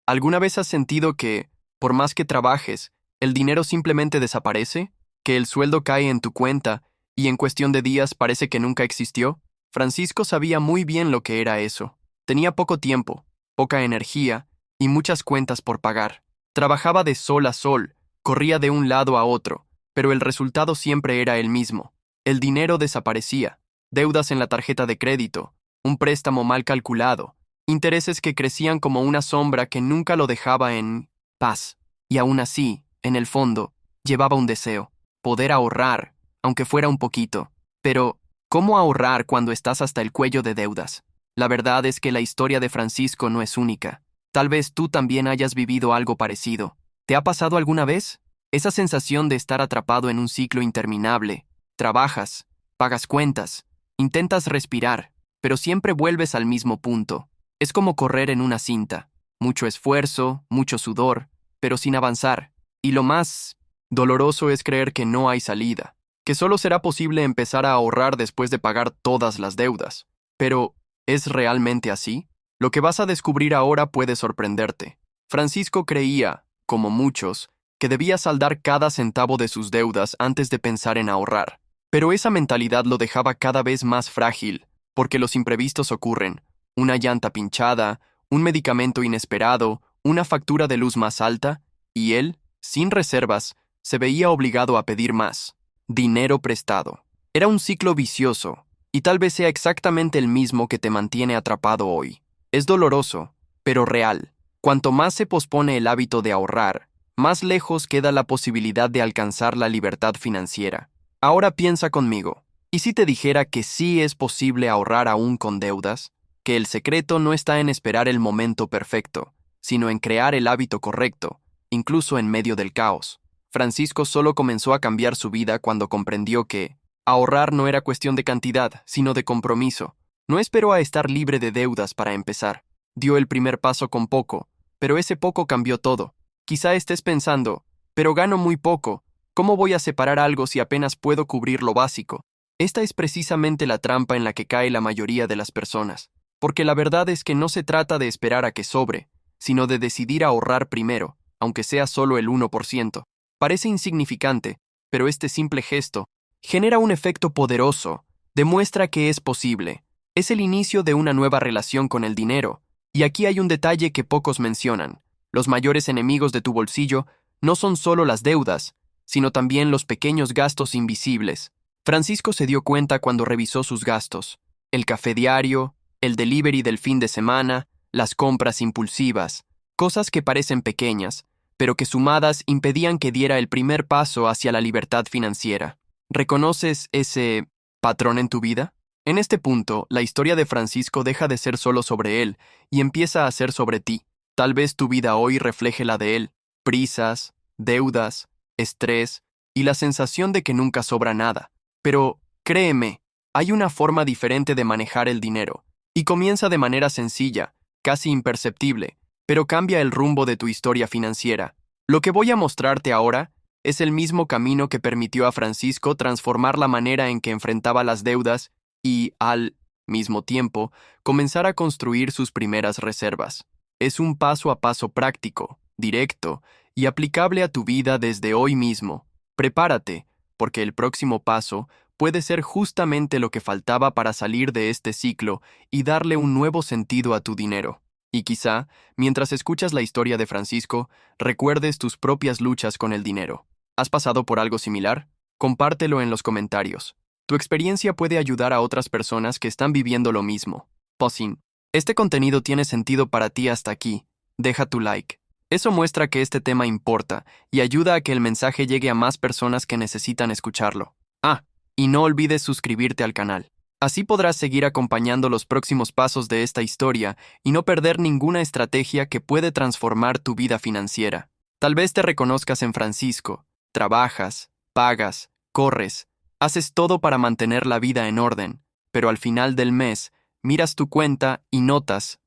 ¿Alguna vez has sentido que, por más que trabajes, el dinero simplemente desaparece? ¿Que el sueldo cae en tu cuenta y en cuestión de días parece que nunca existió? Francisco sabía muy bien lo que era eso. Tenía poco tiempo, poca energía y muchas cuentas por pagar. Trabajaba de sol a sol, corría de un lado a otro, pero el resultado siempre era el mismo. El dinero desaparecía, deudas en la tarjeta de crédito, un préstamo mal calculado, intereses que crecían como una sombra que nunca lo dejaba en paz. Y aún así, en el fondo, llevaba un deseo: poder ahorrar, aunque fuera un poquito. Pero, ¿cómo ahorrar cuando estás hasta el cuello de deudas? La verdad es que la historia de Francisco no es única. Tal vez tú también hayas vivido algo parecido. ¿Te ha pasado alguna vez? Esa sensación de estar atrapado en un ciclo interminable. Trabajas, pagas cuentas, intentas respirar, pero siempre vuelves al mismo punto. Es como correr en una cinta. Mucho esfuerzo, mucho sudor, pero sin avanzar. Y lo más doloroso es creer que no hay salida, que solo será posible empezar a ahorrar después de pagar todas las deudas. Pero, ¿es realmente así? Lo que vas a descubrir ahora puede sorprenderte. Francisco creía, como muchos, que debía saldar cada centavo de sus deudas antes de pensar en ahorrar. Pero esa mentalidad lo dejaba cada vez más frágil, porque los imprevistos ocurren: una llanta pinchada, un medicamento inesperado, una factura de luz más alta, y él, sin reservas, se veía obligado a pedir más. Dinero prestado. Era un ciclo vicioso, y tal vez sea exactamente el mismo que te mantiene atrapado hoy. Es doloroso, pero real. Cuanto más se pospone el hábito de ahorrar, más lejos queda la posibilidad de alcanzar la libertad financiera. Ahora piensa conmigo, ¿y si te dijera que sí es posible ahorrar aún con deudas? Que el secreto no está en esperar el momento perfecto, sino en crear el hábito correcto, incluso en medio del caos. Francisco solo comenzó a cambiar su vida cuando comprendió que ahorrar no era cuestión de cantidad, sino de compromiso. No esperó a estar libre de deudas para empezar. Dio el primer paso con poco, pero ese poco cambió todo. Quizá estés pensando, pero gano muy poco, ¿cómo voy a separar algo si apenas puedo cubrir lo básico? Esta es precisamente la trampa en la que cae la mayoría de las personas, porque la verdad es que no se trata de esperar a que sobre, sino de decidir ahorrar primero, aunque sea solo el 1%. Parece insignificante, pero este simple gesto genera un efecto poderoso, demuestra que es posible. Es el inicio de una nueva relación con el dinero. Y aquí hay un detalle que pocos mencionan: los mayores enemigos de tu bolsillo no son solo las deudas, sino también los pequeños gastos invisibles. Francisco se dio cuenta cuando revisó sus gastos: el café diario, el delivery del fin de semana, las compras impulsivas, cosas que parecen pequeñas, pero que sumadas impedían que diera el primer paso hacia la libertad financiera. ¿Reconoces ese patrón en tu vida? En este punto, la historia de Francisco deja de ser solo sobre él y empieza a ser sobre ti. Tal vez tu vida hoy refleje la de él: prisas, deudas, estrés y la sensación de que nunca sobra nada. Pero, créeme, hay una forma diferente de manejar el dinero, y comienza de manera sencilla, casi imperceptible, pero cambia el rumbo de tu historia financiera. Lo que voy a mostrarte ahora es el mismo camino que permitió a Francisco transformar la manera en que enfrentaba las deudas y, al mismo tiempo, comenzar a construir sus primeras reservas. Es un paso a paso práctico, directo y aplicable a tu vida desde hoy mismo. Prepárate, porque el próximo paso puede ser justamente lo que faltaba para salir de este ciclo y darle un nuevo sentido a tu dinero. Y quizá, mientras escuchas la historia de Francisco, recuerdes tus propias luchas con el dinero. ¿Has pasado por algo similar? Compártelo en los comentarios. Tu experiencia puede ayudar a otras personas que están viviendo lo mismo. Pausing. Este contenido tiene sentido para ti hasta aquí. Deja tu like. Eso muestra que este tema importa y ayuda a que el mensaje llegue a más personas que necesitan escucharlo. Ah, y no olvides suscribirte al canal. Así podrás seguir acompañando los próximos pasos de esta historia y no perder ninguna estrategia que puede transformar tu vida financiera. Tal vez te reconozcas en Francisco. Trabajas, pagas, corres, haces todo para mantener la vida en orden, pero al final del mes miras tu cuenta y notas,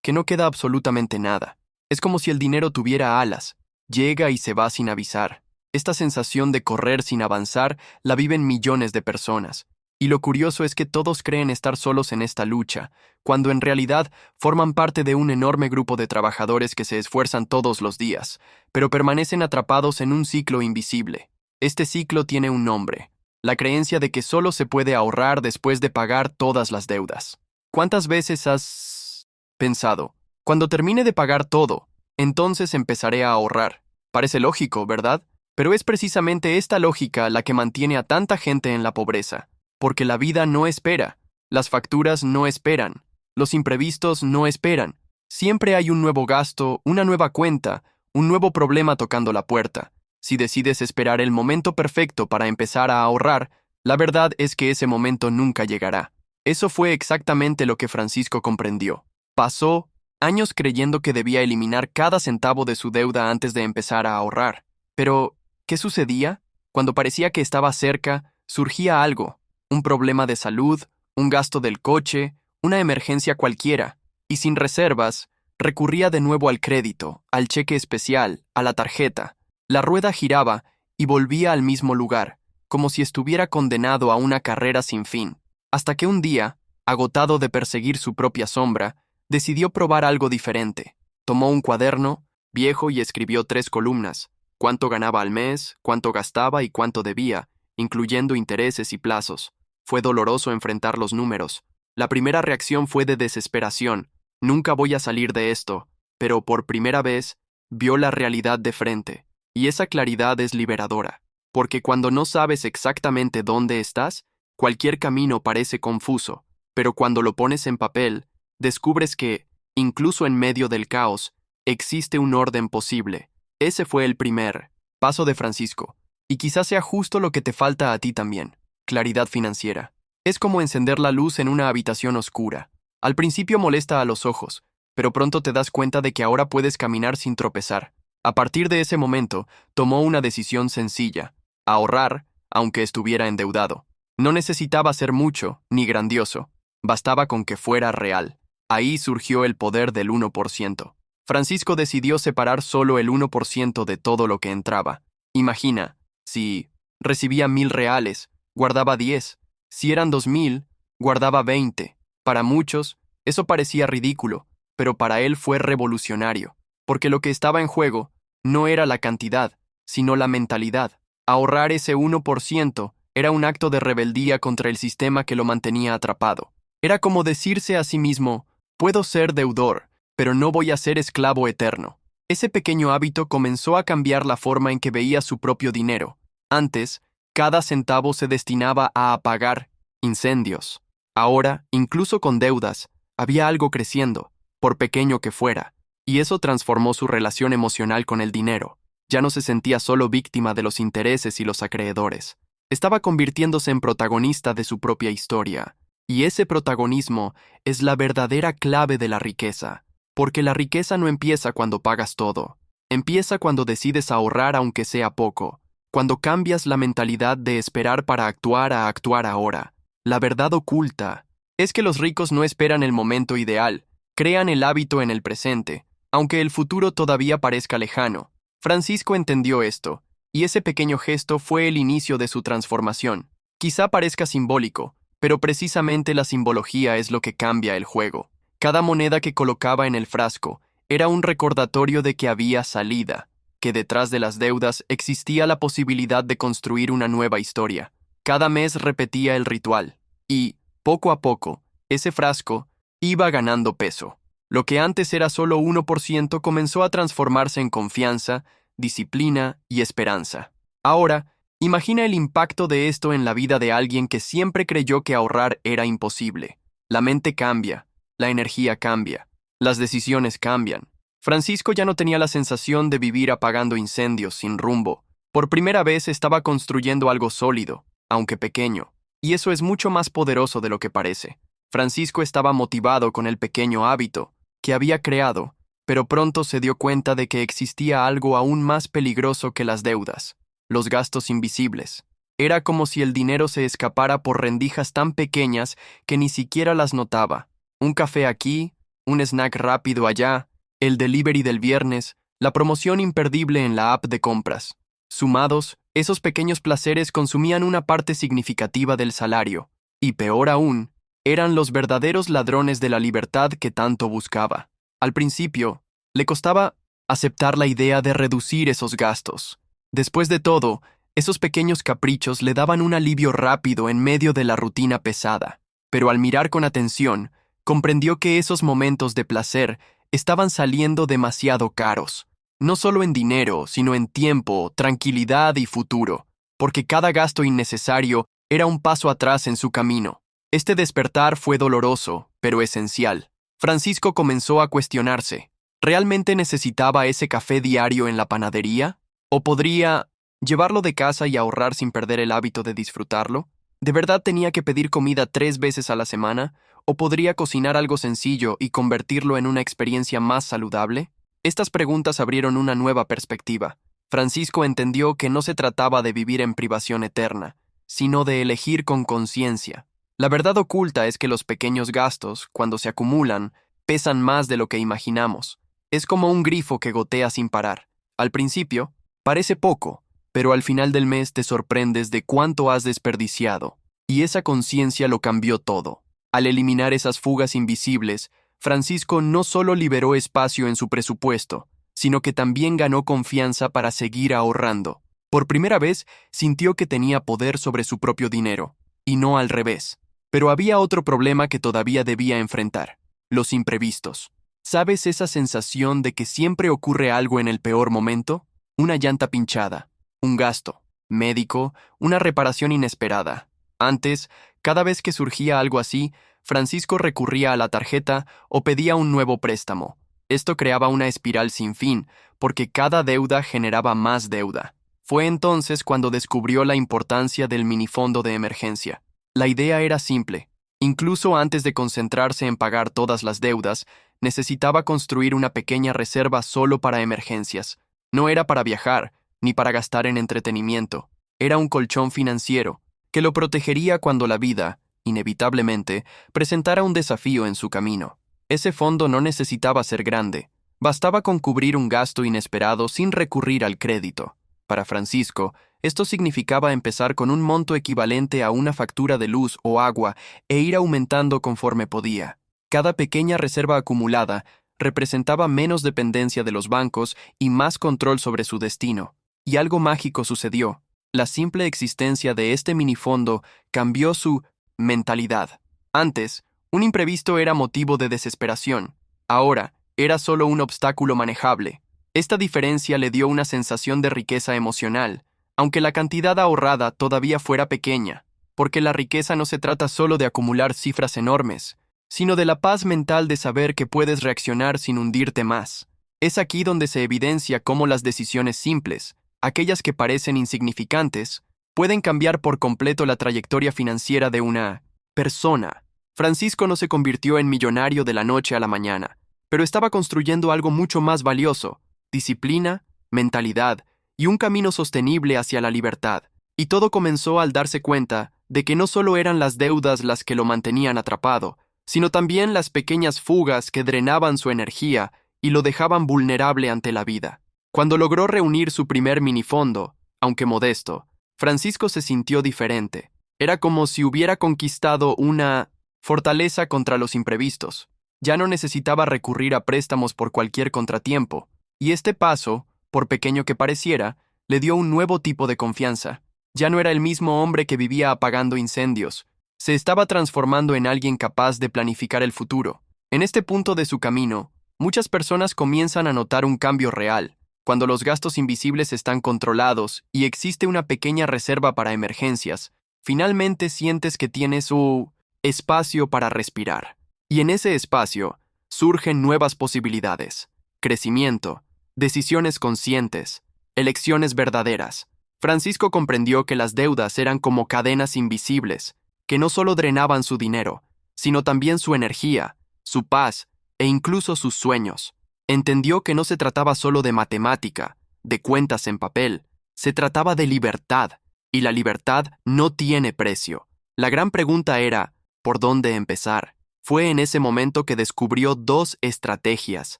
que no queda absolutamente nada. Es como si el dinero tuviera alas, llega y se va sin avisar. Esta sensación de correr sin avanzar la viven millones de personas. Y lo curioso es que todos creen estar solos en esta lucha, cuando en realidad forman parte de un enorme grupo de trabajadores que se esfuerzan todos los días, pero permanecen atrapados en un ciclo invisible. Este ciclo tiene un nombre: la creencia de que solo se puede ahorrar después de pagar todas las deudas. ¿Cuántas veces has pensado, cuando termine de pagar todo, entonces empezaré a ahorrar? Parece lógico, ¿verdad? Pero es precisamente esta lógica la que mantiene a tanta gente en la pobreza, porque la vida no espera, las facturas no esperan, los imprevistos no esperan. Siempre hay un nuevo gasto, una nueva cuenta, un nuevo problema tocando la puerta. Si decides esperar el momento perfecto para empezar a ahorrar, la verdad es que ese momento nunca llegará. Eso fue exactamente lo que Francisco comprendió. Pasó años creyendo que debía eliminar cada centavo de su deuda antes de empezar a ahorrar. Pero, ¿qué sucedía? Cuando parecía que estaba cerca, surgía algo: un problema de salud, un gasto del coche, una emergencia cualquiera, y sin reservas, recurría de nuevo al crédito, al cheque especial, a la tarjeta. La rueda giraba y volvía al mismo lugar, como si estuviera condenado a una carrera sin fin, hasta que un día, agotado de perseguir su propia sombra, decidió probar algo diferente. Tomó un cuaderno viejo y escribió 3 columnas: cuánto ganaba al mes, cuánto gastaba y cuánto debía, incluyendo intereses y plazos. Fue doloroso enfrentar los números. La primera reacción fue de desesperación. Nunca voy a salir de esto. Pero por primera vez, vio la realidad de frente. Y esa claridad es liberadora. Porque cuando no sabes exactamente dónde estás, cualquier camino parece confuso. Pero cuando lo pones en papel, descubres que, incluso en medio del caos, existe un orden posible. Ese fue el primer paso de Francisco. Y quizás sea justo lo que te falta a ti también: claridad financiera. Es como encender la luz en una habitación oscura. Al principio molesta a los ojos, pero pronto te das cuenta de que ahora puedes caminar sin tropezar. A partir de ese momento, tomó una decisión sencilla: ahorrar, aunque estuviera endeudado. No necesitaba ser mucho, ni grandioso. Bastaba con que fuera real. Ahí surgió el poder del 1%. Francisco decidió separar solo el 1% de todo lo que entraba. Imagina, si recibía 1,000 reales, guardaba 10. Si eran 2,000, guardaba 20. Para muchos, eso parecía ridículo, pero para él fue revolucionario, porque lo que estaba en juego no era la cantidad, sino la mentalidad. Ahorrar ese 1% era un acto de rebeldía contra el sistema que lo mantenía atrapado. Era como decirse a sí mismo: puedo ser deudor, pero no voy a ser esclavo eterno. Ese pequeño hábito comenzó a cambiar la forma en que veía su propio dinero. Antes, cada centavo se destinaba a apagar incendios. Ahora, incluso con deudas, había algo creciendo, por pequeño que fuera, y eso transformó su relación emocional con el dinero. Ya no se sentía solo víctima de los intereses y los acreedores. Estaba convirtiéndose en protagonista de su propia historia. Y ese protagonismo es la verdadera clave de la riqueza, porque la riqueza no empieza cuando pagas todo. Empieza cuando decides ahorrar aunque sea poco, cuando cambias la mentalidad de esperar para actuar a actuar ahora. La verdad oculta es que los ricos no esperan el momento ideal, crean el hábito en el presente, aunque el futuro todavía parezca lejano. Francisco entendió esto, y ese pequeño gesto fue el inicio de su transformación. Quizá parezca simbólico, pero precisamente la simbología es lo que cambia el juego. Cada moneda que colocaba en el frasco era un recordatorio de que había salida, que detrás de las deudas existía la posibilidad de construir una nueva historia. Cada mes repetía el ritual, y, poco a poco, ese frasco iba ganando peso. Lo que antes era solo 1% comenzó a transformarse en confianza, disciplina y esperanza. Ahora, imagina el impacto de esto en la vida de alguien que siempre creyó que ahorrar era imposible. La mente cambia, la energía cambia, las decisiones cambian. Francisco ya no tenía la sensación de vivir apagando incendios sin rumbo. Por primera vez estaba construyendo algo sólido, aunque pequeño, y eso es mucho más poderoso de lo que parece. Francisco estaba motivado con el pequeño hábito que había creado, pero pronto se dio cuenta de que existía algo aún más peligroso que las deudas: los gastos invisibles. Era como si el dinero se escapara por rendijas tan pequeñas que ni siquiera las notaba. Un café aquí, un snack rápido allá, el delivery del viernes, la promoción imperdible en la app de compras. Sumados, esos pequeños placeres consumían una parte significativa del salario. Y peor aún, eran los verdaderos ladrones de la libertad que tanto buscaba. Al principio, le costaba aceptar la idea de reducir esos gastos. Después de todo, esos pequeños caprichos le daban un alivio rápido en medio de la rutina pesada. Pero al mirar con atención, comprendió que esos momentos de placer estaban saliendo demasiado caros. No solo en dinero, sino en tiempo, tranquilidad y futuro, porque cada gasto innecesario era un paso atrás en su camino. Este despertar fue doloroso, pero esencial. Francisco comenzó a cuestionarse. ¿Realmente necesitaba ese café diario en la panadería? ¿O podría llevarlo de casa y ahorrar sin perder el hábito de disfrutarlo? ¿De verdad tenía que pedir comida 3 veces a la semana? ¿O podría cocinar algo sencillo y convertirlo en una experiencia más saludable? Estas preguntas abrieron una nueva perspectiva. Francisco entendió que no se trataba de vivir en privación eterna, sino de elegir con conciencia. La verdad oculta es que los pequeños gastos, cuando se acumulan, pesan más de lo que imaginamos. Es como un grifo que gotea sin parar. Al principio, parece poco, pero al final del mes te sorprendes de cuánto has desperdiciado. Y esa conciencia lo cambió todo. Al eliminar esas fugas invisibles, Francisco no solo liberó espacio en su presupuesto, sino que también ganó confianza para seguir ahorrando. Por primera vez, sintió que tenía poder sobre su propio dinero, y no al revés. Pero había otro problema que todavía debía enfrentar: los imprevistos. ¿Sabes esa sensación de que siempre ocurre algo en el peor momento? Una llanta pinchada, un gasto, médico, una reparación inesperada. Antes, cada vez que surgía algo así, Francisco recurría a la tarjeta o pedía un nuevo préstamo. Esto creaba una espiral sin fin, porque cada deuda generaba más deuda. Fue entonces cuando descubrió la importancia del minifondo de emergencia. La idea era simple. Incluso antes de concentrarse en pagar todas las deudas, necesitaba construir una pequeña reserva solo para emergencias. No era para viajar, ni para gastar en entretenimiento. Era un colchón financiero, que lo protegería cuando la vida, inevitablemente, presentara un desafío en su camino. Ese fondo no necesitaba ser grande. Bastaba con cubrir un gasto inesperado sin recurrir al crédito. Para Francisco, esto significaba empezar con un monto equivalente a una factura de luz o agua e ir aumentando conforme podía. Cada pequeña reserva acumulada representaba menos dependencia de los bancos y más control sobre su destino. Y algo mágico sucedió. La simple existencia de este minifondo cambió su mentalidad. Antes, un imprevisto era motivo de desesperación. Ahora, era solo un obstáculo manejable. Esta diferencia le dio una sensación de riqueza emocional, aunque la cantidad ahorrada todavía fuera pequeña, porque la riqueza no se trata solo de acumular cifras enormes, sino de la paz mental de saber que puedes reaccionar sin hundirte más. Es aquí donde se evidencia cómo las decisiones simples, aquellas que parecen insignificantes, pueden cambiar por completo la trayectoria financiera de una persona. Francisco no se convirtió en millonario de la noche a la mañana, pero estaba construyendo algo mucho más valioso: disciplina, mentalidad y un camino sostenible hacia la libertad. Y todo comenzó al darse cuenta de que no solo eran las deudas las que lo mantenían atrapado, sino también las pequeñas fugas que drenaban su energía y lo dejaban vulnerable ante la vida. Cuando logró reunir su primer minifondo, aunque modesto, Francisco se sintió diferente. Era como si hubiera conquistado una fortaleza contra los imprevistos. Ya no necesitaba recurrir a préstamos por cualquier contratiempo, y este paso, por pequeño que pareciera, le dio un nuevo tipo de confianza. Ya no era el mismo hombre que vivía apagando incendios. Se estaba transformando en alguien capaz de planificar el futuro. En este punto de su camino, muchas personas comienzan a notar un cambio real. Cuando los gastos invisibles están controlados y existe una pequeña reserva para emergencias, finalmente sientes que tienes un espacio para respirar. Y en ese espacio surgen nuevas posibilidades: crecimiento, decisiones conscientes, elecciones verdaderas. Francisco comprendió que las deudas eran como cadenas invisibles, que no solo drenaban su dinero, sino también su energía, su paz e incluso sus sueños. Entendió que no se trataba solo de matemática, de cuentas en papel, se trataba de libertad, y la libertad no tiene precio. La gran pregunta era: ¿por dónde empezar? Fue en ese momento que descubrió 2 estrategias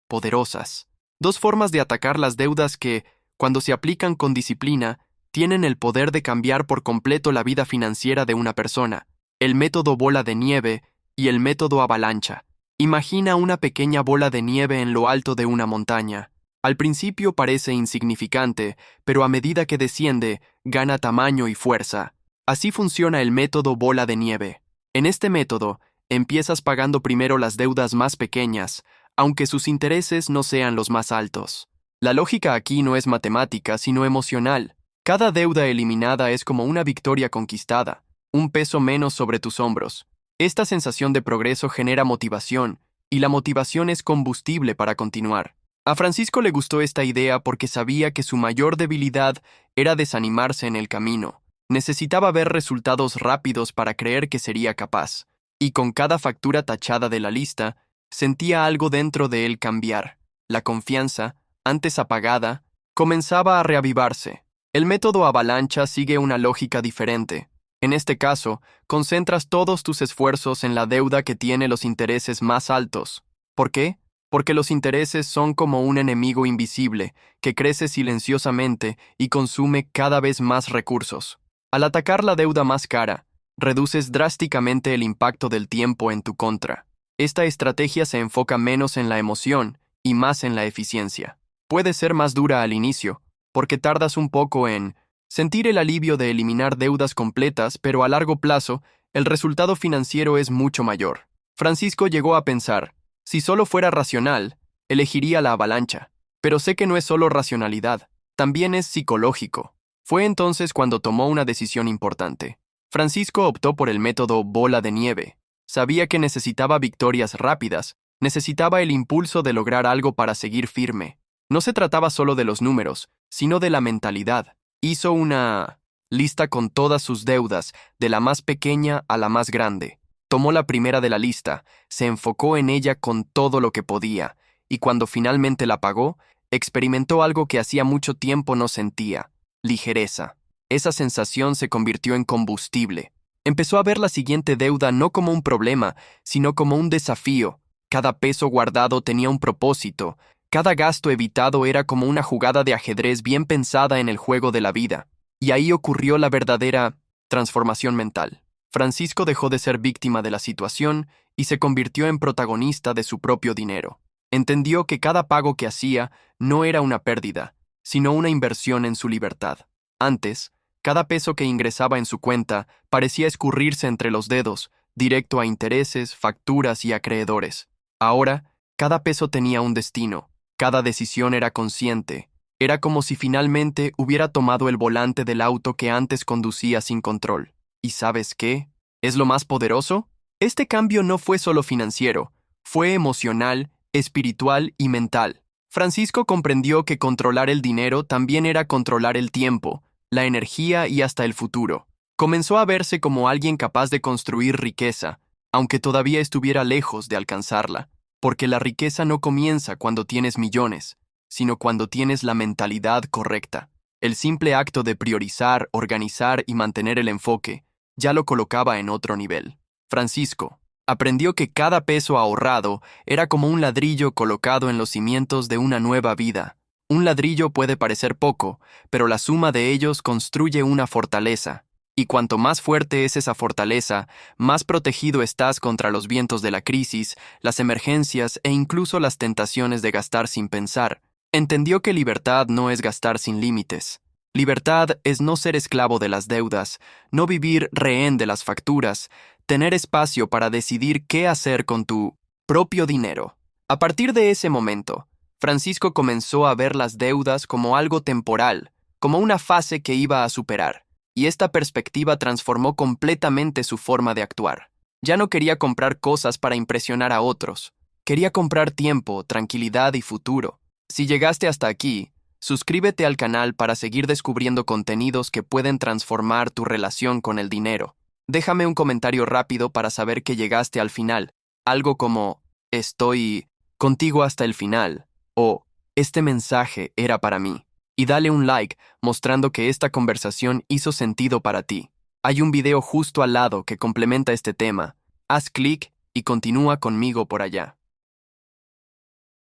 poderosas, 2 formas de atacar las deudas que, cuando se aplican con disciplina, tienen el poder de cambiar por completo la vida financiera de una persona. el método bola de nieve y el método avalancha. Imagina una pequeña bola de nieve en lo alto de una montaña. Al principio parece insignificante, pero a medida que desciende, gana tamaño y fuerza. Así funciona el método bola de nieve. En este método, empiezas pagando primero las deudas más pequeñas, aunque sus intereses no sean los más altos. La lógica aquí no es matemática, sino emocional. Cada deuda eliminada es como una victoria conquistada, un peso menos sobre tus hombros. Esta sensación de progreso genera motivación, y la motivación es combustible para continuar. A Francisco le gustó esta idea porque sabía que su mayor debilidad era desanimarse en el camino. Necesitaba ver resultados rápidos para creer que sería capaz, y con cada factura tachada de la lista, sentía algo dentro de él cambiar. La confianza, antes apagada, comenzaba a reavivarse. El método avalancha sigue una lógica diferente. En este caso, concentras todos tus esfuerzos en la deuda que tiene los intereses más altos. ¿Por qué? Porque los intereses son como un enemigo invisible que crece silenciosamente y consume cada vez más recursos. Al atacar la deuda más cara, reduces drásticamente el impacto del tiempo en tu contra. Esta estrategia se enfoca menos en la emoción y más en la eficiencia. Puede ser más dura al inicio, porque tardas un poco en sentir el alivio de eliminar deudas completas, pero a largo plazo, el resultado financiero es mucho mayor. Francisco llegó a pensar, si solo fuera racional, elegiría la avalancha, pero sé que no es solo racionalidad, también es psicológico. Fue entonces cuando tomó una decisión importante. Francisco optó por el método bola de nieve. Sabía que necesitaba victorias rápidas, necesitaba el impulso de lograr algo para seguir firme. No se trataba solo de los números, sino de la mentalidad. Hizo una lista con todas sus deudas, de la más pequeña a la más grande. Tomó la primera de la lista, se enfocó en ella con todo lo que podía, y cuando finalmente la pagó, experimentó algo que hacía mucho tiempo no sentía: ligereza. Esa sensación se convirtió en combustible. Empezó a ver la siguiente deuda no como un problema, sino como un desafío. Cada peso guardado tenía un propósito. Cada gasto evitado era como una jugada de ajedrez bien pensada en el juego de la vida. Y ahí ocurrió la verdadera transformación mental. Francisco dejó de ser víctima de la situación y se convirtió en protagonista de su propio dinero. Entendió que cada pago que hacía no era una pérdida, sino una inversión en su libertad. Antes, cada peso que ingresaba en su cuenta parecía escurrirse entre los dedos, directo a intereses, facturas y acreedores. Ahora, cada peso tenía un destino. Cada decisión era consciente. Era como si finalmente hubiera tomado el volante del auto que antes conducía sin control. ¿Y sabes qué? ¿Es lo más poderoso? Este cambio no fue solo financiero, fue emocional, espiritual y mental. Francisco comprendió que controlar el dinero también era controlar el tiempo, la energía y hasta el futuro. Comenzó a verse como alguien capaz de construir riqueza, aunque todavía estuviera lejos de alcanzarla. Porque la riqueza no comienza cuando tienes millones, sino cuando tienes la mentalidad correcta. El simple acto de priorizar, organizar y mantener el enfoque ya lo colocaba en otro nivel. Francisco aprendió que cada peso ahorrado era como un ladrillo colocado en los cimientos de una nueva vida. Un ladrillo puede parecer poco, pero la suma de ellos construye una fortaleza. Y cuanto más fuerte es esa fortaleza, más protegido estás contra los vientos de la crisis, las emergencias e incluso las tentaciones de gastar sin pensar. Entendió que libertad no es gastar sin límites. Libertad es no ser esclavo de las deudas, no vivir rehén de las facturas, tener espacio para decidir qué hacer con tu propio dinero. A partir de ese momento, Francisco comenzó a ver las deudas como algo temporal, como una fase que iba a superar. Y esta perspectiva transformó completamente su forma de actuar. Ya no quería comprar cosas para impresionar a otros. Quería comprar tiempo, tranquilidad y futuro. Si llegaste hasta aquí, suscríbete al canal para seguir descubriendo contenidos que pueden transformar tu relación con el dinero. Déjame un comentario rápido para saber que llegaste al final. Algo como, estoy contigo hasta el final, o este mensaje era para mí. Y dale un like mostrando que esta conversación hizo sentido para ti. Hay un video justo al lado que complementa este tema. Haz clic y continúa conmigo por allá.